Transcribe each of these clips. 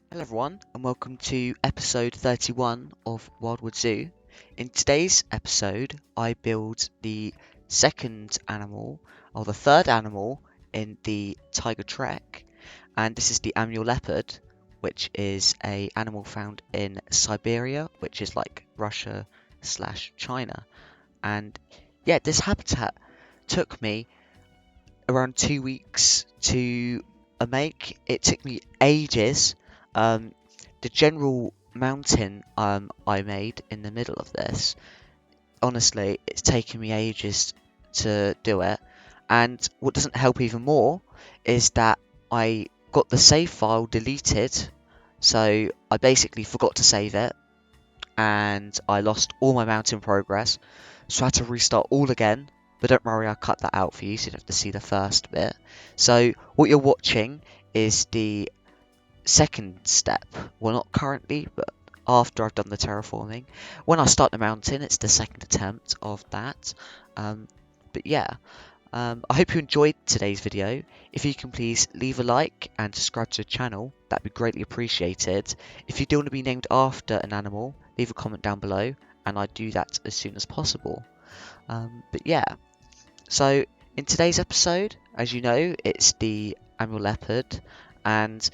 Hello everyone, and welcome to episode 31 of Wildwood Zoo. In today's episode, I build the second animal, or the third animal in the tiger trek, and this is the Amur Leopard, which is a animal found in Siberia, which is like Russia slash China. And yeah, this habitat took me around 2 weeks to make. It took me ages. Um, the general mountain I made in the middle of this, honestly, it's taken me ages to do it. And what doesn't help even more is that I got the save file deleted. So I basically forgot to save it and I lost all my mountain progress. So I had to restart all again. But don't worry, I cut that out for you, so you don't have to see the first bit. So what you're watching is the second step. Well, not currently, but after I've done the terraforming. When I start the mountain, it's the second attempt of that. Um, but yeah, I hope you enjoyed today's video. If you can please leave a like and subscribe to the channel, that'd be greatly appreciated. If you do want to be named after an animal, leave a comment down below, and I'd do that as soon as possible. But yeah, so in today's episode, as you know, it's the Amur Leopard, and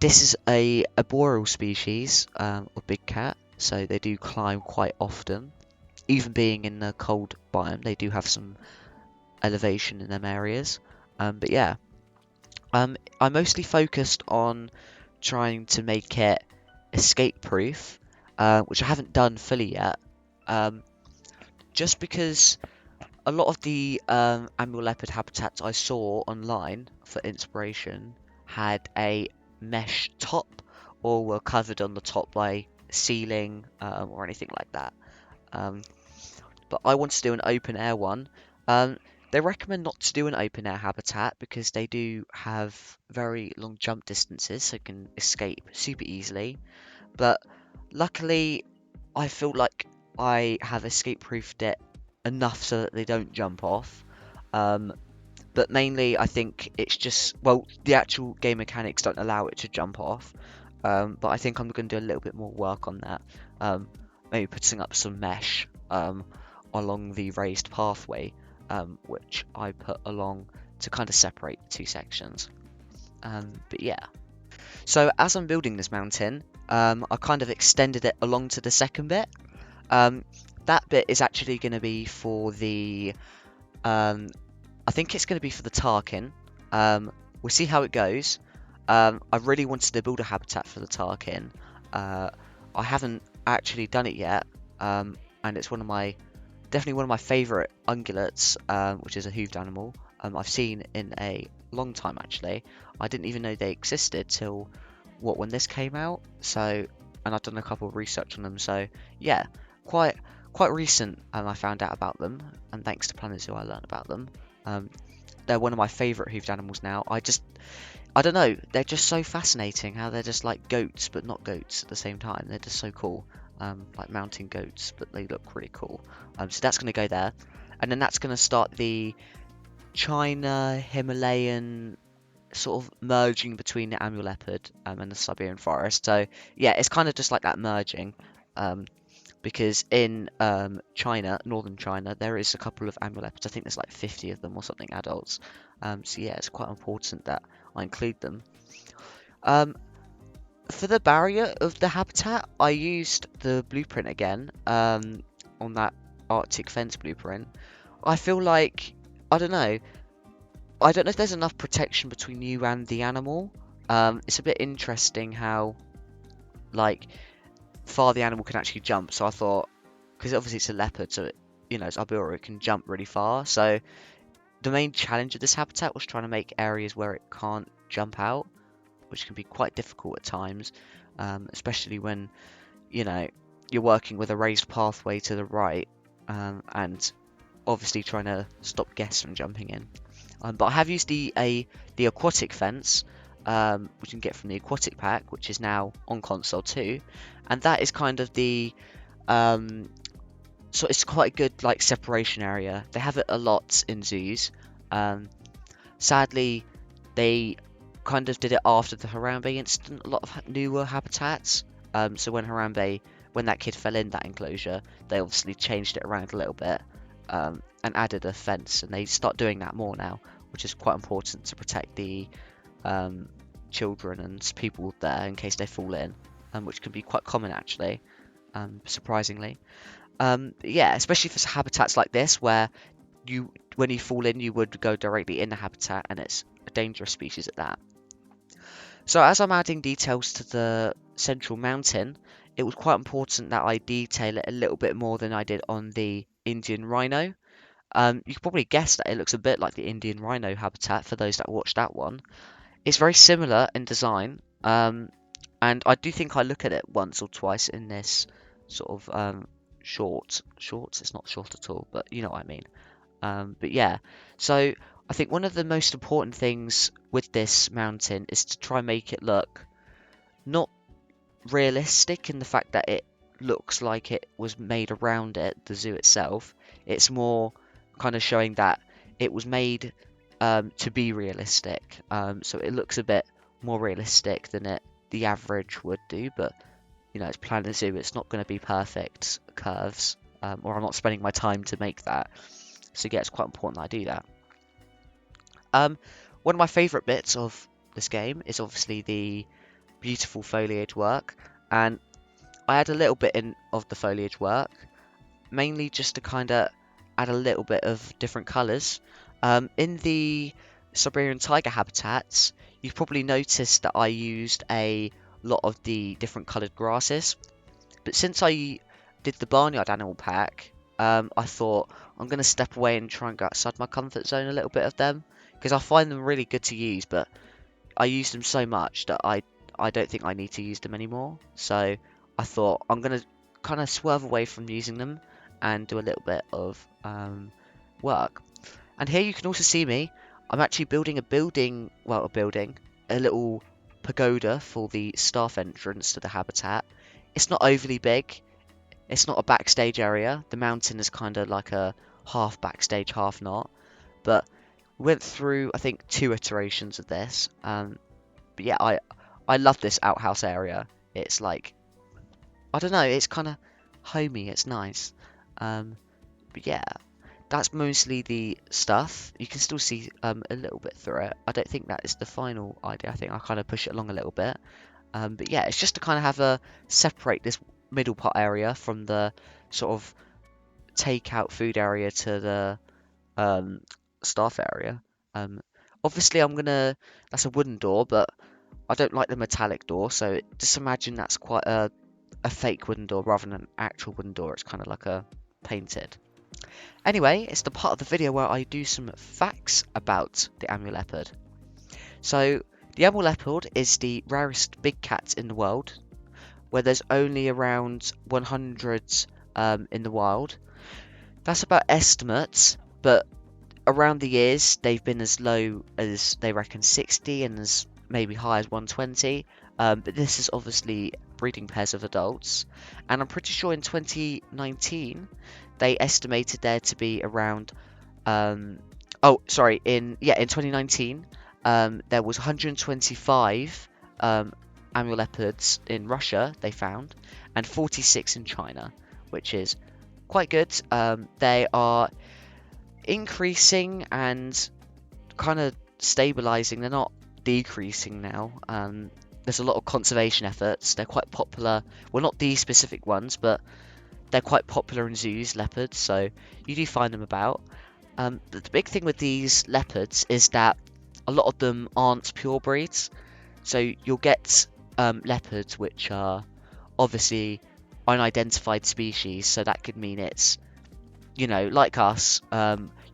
this is a arboreal species of big cat, so they do climb quite often. Even being in the cold biome, they do have some elevation in them areas. But yeah, I mostly focused on trying to make it escape proof, which I haven't done fully yet. Um, just because a lot of the Amur leopard habitats I saw online for inspiration had a mesh top or were covered on the top by ceiling or anything like that. Um, but I want to do an open air one. Um, they recommend not to do an open air habitat because they do have very long jump distances, so you can escape super easily. But luckily, I feel like I have escape proofed it enough so that they don't jump off. Um, but mainly, I think it's just, well, the actual game mechanics don't allow it to jump off. But I think I'm going to do a little bit more work on that. Maybe putting up some mesh along the raised pathway, which I put along to kind of separate the two sections. But yeah. So as I'm building this mountain, I kind of extended it along to the second bit. Um, that bit is actually going to be for the, I think it's going to be for the Tarkin. We'll see how it goes. I really wanted to build a habitat for the Tarkin. I haven't actually done it yet, and it's definitely one of my favourite ungulates, which is a hooved animal. I've seen in a long time actually. I didn't even know they existed till when this came out. So, and I've done a couple of research on them. So yeah, quite recent, I found out about them, and thanks to Planet Zoo I learned about them. They're one of my favourite hooved animals now. I don't know, they're just so fascinating how they're just like goats but not goats at the same time. They're just so cool, like mountain goats, but they look really cool. So that's going to go there, and then that's going to start the China Himalayan sort of merging between the Amur leopard and the Siberian forest. So yeah, it's kind of just like that merging. Because in China, northern China, there is a couple of Amur leopards. I think there's like 50 of them or something adults. So yeah, it's quite important that I include them. For the barrier of the habitat, I used the blueprint again on that Arctic fence blueprint. I feel like, I don't know, if there's enough protection between you and the animal. It's a bit interesting how, like, far the animal can actually jump. So I thought, because obviously it's a leopard, so it's arboreal, it can jump really far. So the main challenge of this habitat was trying to make areas where it can't jump out, which can be quite difficult at times, especially when you're working with a raised pathway to the right, and obviously trying to stop guests from jumping in. But I have used the aquatic fence, which you can get from the aquatic pack, which is now on console too, and that is kind of the so it's quite a good like separation area. They have it a lot in zoos. Sadly, they kind of did it after the Harambe incident, a lot of newer habitats. So when that kid fell in that enclosure, they obviously changed it around a little bit, and added a fence, and they start doing that more now, which is quite important to protect the children and people there in case they fall in, which can be quite common actually, surprisingly. Yeah, especially for habitats like this where when you fall in, you would go directly in the habitat, and it's a dangerous species at that. So as I'm adding details to the central mountain, it was quite important that I detail it a little bit more than I did on the Indian rhino. You can probably guess that it looks a bit like the Indian rhino habitat for those that watched that one. It's very similar in design, and I do think I look at it once or twice in this sort of shorts. It's not short at all, but you know what I mean. But yeah, so I think one of the most important things with this mountain is to try and make it look not realistic in the fact that it looks like it was made around it, the zoo itself. It's more kind of showing that it was made to be realistic. So it looks a bit more realistic than the average would do, but you know, it's Planet Zoo, it's not going to be perfect curves, or I'm not spending my time to make that. So yeah, it's quite important that I do that. One of my favourite bits of this game is obviously the beautiful foliage work, and I add a little bit of the foliage work, mainly just to kind of add a little bit of different colours. In the Siberian tiger habitats, you've probably noticed that I used a lot of the different coloured grasses, but since I did the barnyard animal pack, I thought I'm going to step away and try and go outside my comfort zone a little bit of them, because I find them really good to use, but I use them so much that I don't think I need to use them anymore. So I thought I'm going to kind of swerve away from using them and do a little bit of work. And here you can also see me. I'm actually building a little pagoda for the staff entrance to the habitat. It's not overly big. It's not a backstage area. The mountain is kind of like a half backstage, half not. But we went through, I think, 2 iterations of this. But yeah, I love this outhouse area. It's like, I don't know, it's kind of homey. It's nice. But yeah, that's mostly the stuff. You can still see a little bit through it. I don't think that is the final idea. I think I kind of push it along a little bit. But yeah, it's just to kind of have separate this middle part area from the sort of takeout food area to the staff area. Obviously that's a wooden door, but I don't like the metallic door, so just imagine that's quite a fake wooden door rather than an actual wooden door. It's kind of like a painted. Anyway, it's the part of the video where I do some facts about the Amur Leopard. So, the Amur Leopard is the rarest big cat in the world, where there's only around 100 in the wild. That's about estimates, but around the years they've been as low as they reckon 60 and as maybe high as 120. But this is obviously breeding pairs of adults, and I'm pretty sure in 2019 they estimated there to be around in 2019 there was 125 Amur leopards in Russia they found, and 46 in China, which is quite good. They are increasing and kind of stabilizing. They're not decreasing now. There's a lot of conservation efforts. They're quite popular. Well, not these specific ones, but they're quite popular in zoos, leopards, so you do find them about. But the big thing with these leopards is that a lot of them aren't pure breeds. So you'll get leopards which are obviously unidentified species, so that could mean it's, you know, like us,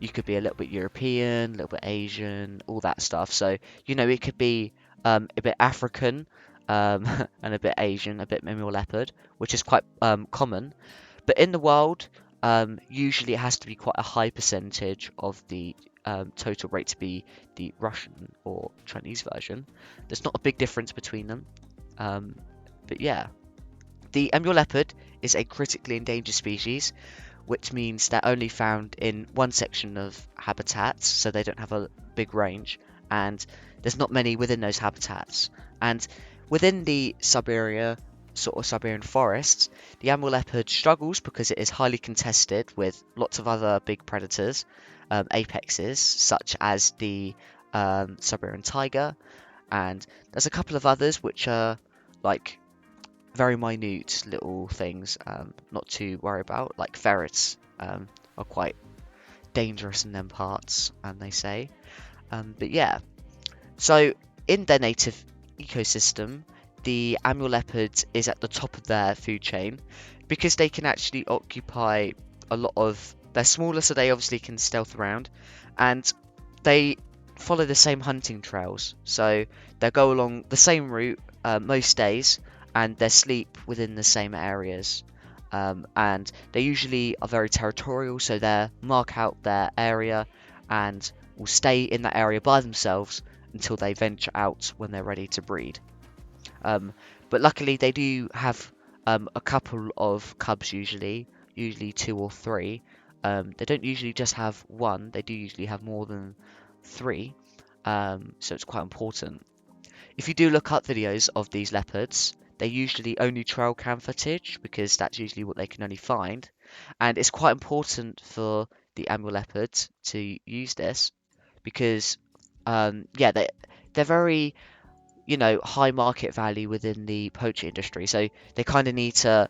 you could be a little bit European, a little bit Asian, all that stuff. So, you know, it could be a bit African, and a bit Asian, a bit Amur leopard, which is quite common. But in the wild, usually it has to be quite a high percentage of the total rate to be the Russian or Chinese version. There's not a big difference between them. But yeah, the Amur leopard is a critically endangered species, which means they're only found in one section of habitats, so they don't have a big range, and there's not many within those habitats. And within the Siberian forests, the Amur leopard struggles because it is highly contested with lots of other big predators, apexes, such as the Siberian tiger, and there's a couple of others which are like very minute little things, not to worry about, like ferrets are quite dangerous in them parts, and they say. But yeah, so in their native ecosystem, the Amur leopard is at the top of their food chain because they can actually occupy a lot of. They're smaller, so they obviously can stealth around, and they follow the same hunting trails. So they go along the same route most days, and they sleep within the same areas. And they usually are very territorial, so they mark out their area and will stay in that area by themselves until they venture out when they're ready to breed. But luckily, they do have a couple of cubs usually 2 or 3. They don't usually just have one; they do usually have more than 3. So it's quite important. If you do look up videos of these leopards, they usually only trail cam footage because that's usually what they can only find. And it's quite important for the Amur leopard to use this because, yeah, they're very, high market value within the poacher industry. So they kind of need to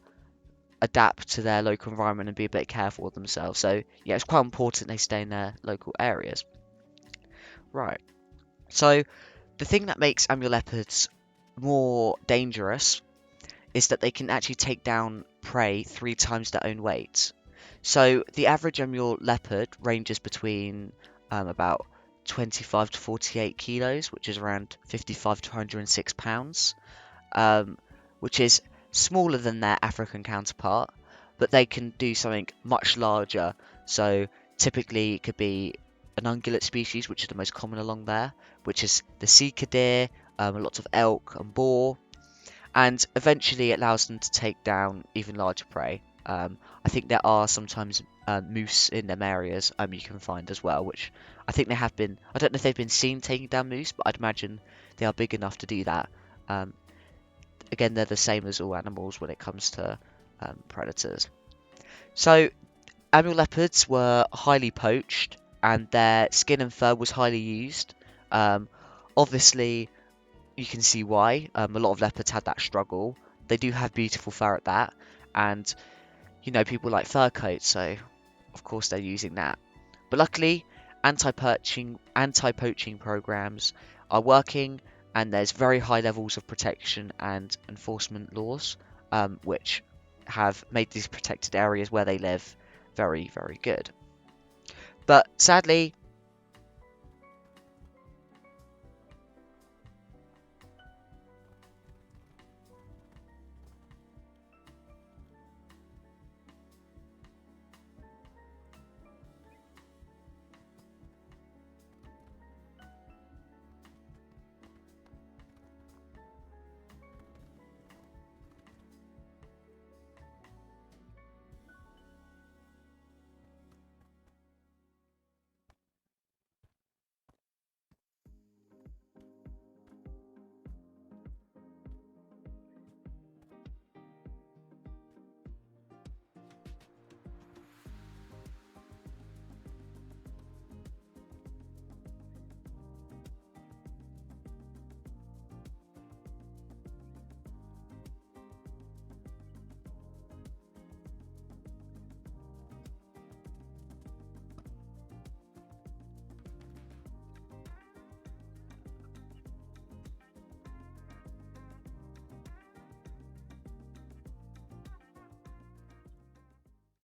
adapt to their local environment and be a bit careful with themselves. So yeah, it's quite important they stay in their local areas. Right. So the thing that makes Amur leopards more dangerous is that they can actually take down prey 3 times their own weight. So the average Amur leopard ranges between about 25 to 48 kilos, which is around 55 to 106 pounds, which is smaller than their African counterpart, but they can do something much larger. So typically it could be an ungulate species, which is the most common along there, which is the sika deer, lots of elk and boar, and eventually it allows them to take down even larger prey. I think there are sometimes moose in them areas you can find as well, which I think they have been. I don't know if they've been seen taking down moose, but I'd imagine they are big enough to do that. Again, they're the same as all animals when it comes to predators. So, Amur leopards were highly poached, and their skin and fur was highly used. Obviously, you can see why. A lot of leopards had that struggle. They do have beautiful fur at that, and people like fur coats, so of course they're using that. But luckily, anti-poaching programs are working, and there's very high levels of protection and enforcement laws, which have made these protected areas where they live very, very good. But sadly,